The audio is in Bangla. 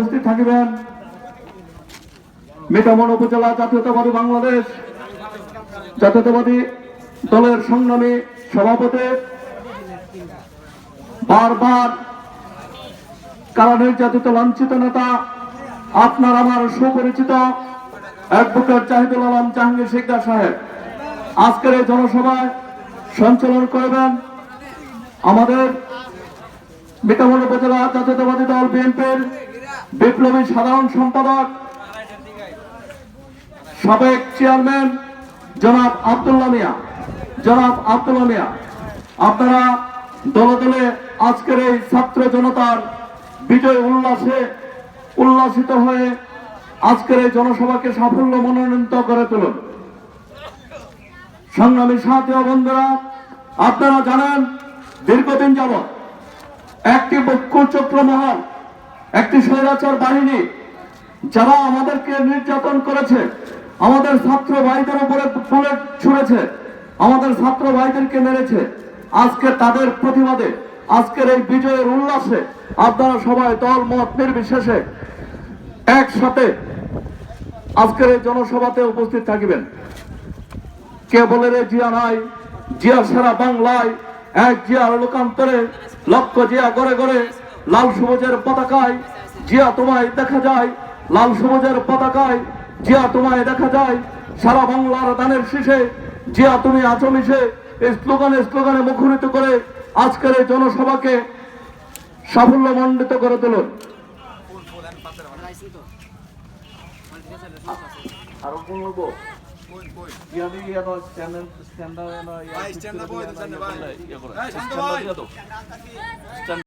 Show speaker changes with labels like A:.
A: উপস্থিত থাকিবেন মিঠামন উপজেলা জাতীয়তাবাদী বাংলাদেশ জাতীয়তাবাদী দলের সংগ্রামী সভাপতি, বারবার কারা নির্যাতিত লাঞ্ছিত নেতা, আপনার আমার সুপরিচিত অ্যাডভোকেট জাহিদুল আলম জাহাঙ্গীর শিকদার সাহেব আজকের এই জনসভায় সঞ্চালন করবেন আমাদের মিঠামন উপজেলা জাতীয়তাবাদী দল বিএনপির বিপ্লবী সাধারণ সম্পাদক, সাবেক চেয়ারম্যান জনাব আব্দুল্লাহ মিয়া। আপনারা দলে দলে আজকের এই ছাত্র জনতার বিজয় উল্লাসিত হয়ে আজকের এই জনসভাকে সাফল্য মনোনীত করে তুলুন। সংগ্রামী সাথী ও বন্ধুরা, আপনারা জানেন দীর্ঘদিন যাবৎ একটি কুচক্র মহল, একটি স্বৈরাচার বাহিনী যারা আমাদেরকে নির্যাতন করেছে, আমাদের ছাত্র ভাইদের উপরে বুলেট ছুঁড়েছে, আমাদের ছাত্র ভাইদেরকে মেরেছে, আজকে তাদের প্রতিবাদে আজকের এই বিজয়ের উল্লাসে আপনারা সবাই দল মত নির্বিশেষে একসাথে আজকের এই জনসভাতে উপস্থিত থাকিবেন। কে বলে রে জিয়া নাই, জিয়া সারা বাংলায়, এক জিয়ার লোকান্তরে লক্ষ জিয়া গড়ে গড়ে লাল সবুজের পতাকায় জিয়া তোমায় দেখা যায়, লাল সবুজের পতাকায় জিয়া তোমায় দেখা যায়, সারা বাংলার দানের শীষে জিয়া তুমি আছো মিশে। এই স্লোগানে মুখরিত করে আজকের এই জনসভাকে সাফল্য মণ্ডিত করে তুলুন। আরো বলবো